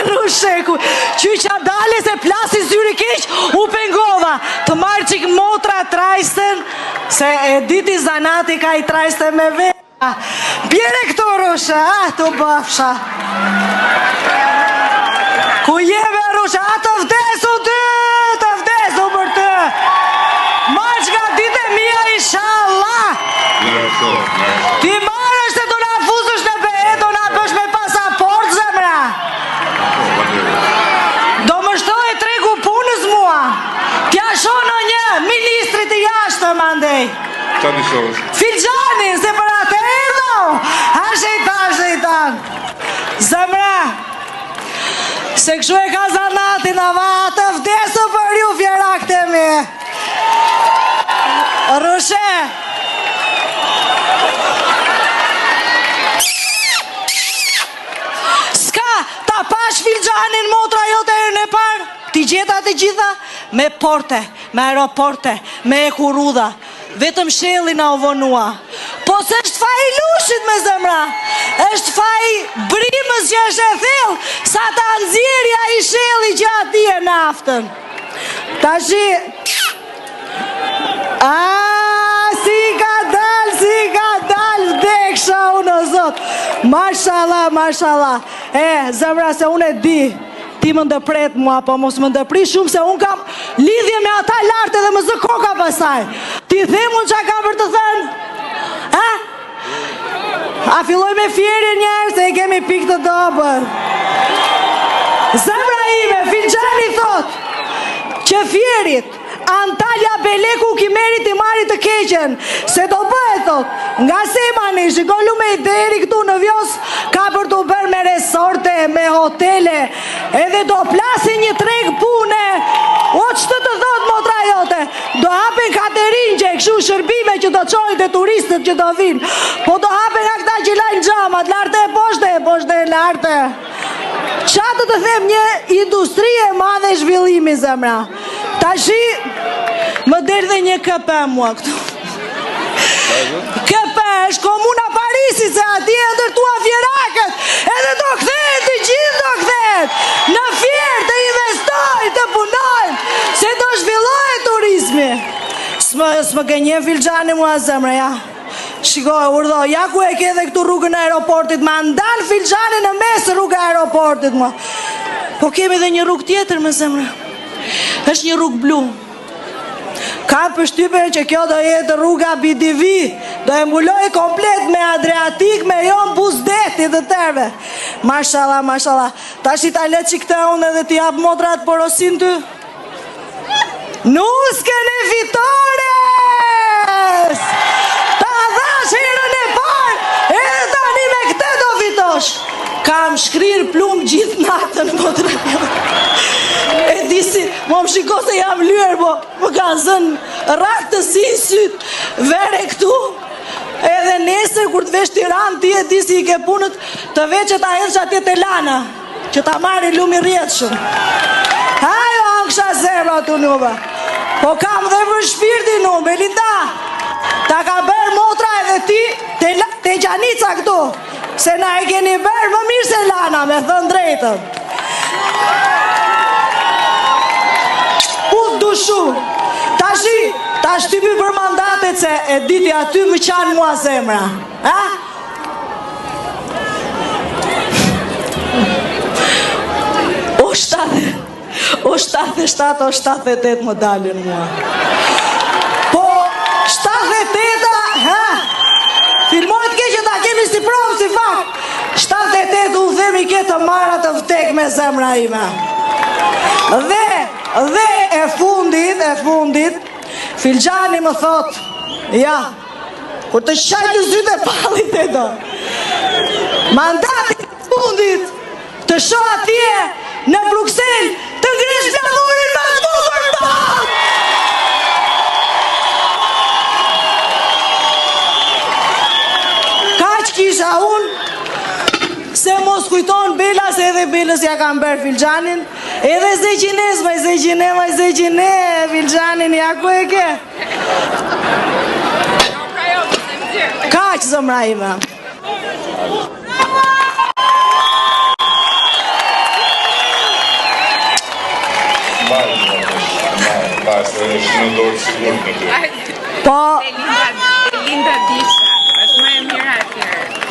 Rushe, qyqa dale se plasi zyri keq, u pengova, të marrë qik motra trajsten, se e diti zanati ka I trajste me vera. Bjere këto Rushe, të bëfsha. Ku jeve Rushe, të vdesu ty, të vdesu për ty. Marrë qka dite mija inshallah. Ti marrë se do na fuzësh në be, do na bësh me pasaport zemra. Do më shtoj tregu punës mua. Tja shonë një ministrit të jashtë më andej. Filxanin, se për atë erdo. Ha shejtan. Zemra, se këshu e ka zanatin ava, të vdesu për ju fjerak të mi. Rushe, ska, ta pash filxanin motra jote e në parë, ti gjeta të gjitha, me porte, me aeroporte, me ekurudha, vetëm shelli na u vonua. Po se është faj lushit me zemra, është faj brimës që është e thellë, sa ta nëzirja I shelli që ati e naftën. Ta shi, si ka dal, vdeksha unë o zot. Mashallah. Zemra se unë e di, ti më ndëpret mua, po mos më ndëpri shumë se unë kam lidhje me ata lartë edhe më zë koka pasaj. Ti them unë qa ka për të thënë? A filloj me fjeri njerë se I kemi pik të dobër. Zemra ime, filxani thot, që fjerit, Antalya Beleku Kimerit I marit të keqen, se do bëhet thot, nga Semani, shikolu me I deri këtu në Vjos, ka për të bërë me resorte, me hotele, edhe do plasi një treg pune, o që të thot motra jote, do hapen katerinqe, këshu shërbime që do qojnë të turistët që do vinë, po do hapen nga këta që lajnë gjamat, larte e poshte e larte. Qatë të them një industri e madhe zhvillimi zemra. Ta shi, më derë dhe një KP mua këtu. KP është komuna Parisit, se ati e ndërtua fjerakët, edhe do këthet, të gjithë do këthet, në fjerë të investojnë, të punojnë, se do zhvillojnë turizmi. S'më gënje filxani mua zemre, ja. Shikoj, urdho, ja ku e ke dhe këtu rrugën e aeroportit, ma ndanë filxani në mesë rrugë e aeroportit mua. Po kemi dhe një rrugë tjetër me zemre. është një rrugë blu. Kam përshtypjen që kjo do jetë rruga BDV, do e mbuloj komplet me Adriatik, me jon Buzdeti dhe tërve. Mashallah, mashallah. Tash I ta le që këta unë edhe t'i jap modrat porosin ty. Nuskën e fitores! Ta dhash herën e parë, edhe tani me këte do fitosh. Kam shkrirë plumë gjithë natën, motra. E disi, më shiko se jam lyer, po më ka zënë rakë të si sytë, vere këtu. Edhe nesër, kur të vesh Tiranë, ti e disi I ke punët të veqet a hedhë që atje të lana, që ta marri lumi rjetë shumë. Hajo, ankësha zemra të nuve. Po kam dhe për shpirtin nu, Belinda. Ta ka bërë motra edhe ti te Gjanica këtu, se na e keni bërë më mirë se lana, me thënë drejtën. Put dushu. Tash ty për mandatet se e diti aty më qanë mua zemra. Ha? O 77, o 78 më dalin mua. Po 78, ha? Filmojt ke që ta kemi si provë, si fakt. 78 u themi ke të marat të vtek me zemra ime. Dhe e fundit, Filxani më thot, ja, kur të shajt në sytë e palit e do. Mandatit fundit, të shoh atje në Bruxelles, të ngresh flamurin me bukur bot! Kaq kisha unë, se mos kujton Bela, se edhe Belës ja kam bërë Filxanin, edhe Zeqines, ma Zeqine, Filxanin, ja ku e ke? Kaq zëmra ime. se është në dorë sigurt në ty. Po, Belinda Disha, është më e mira atje.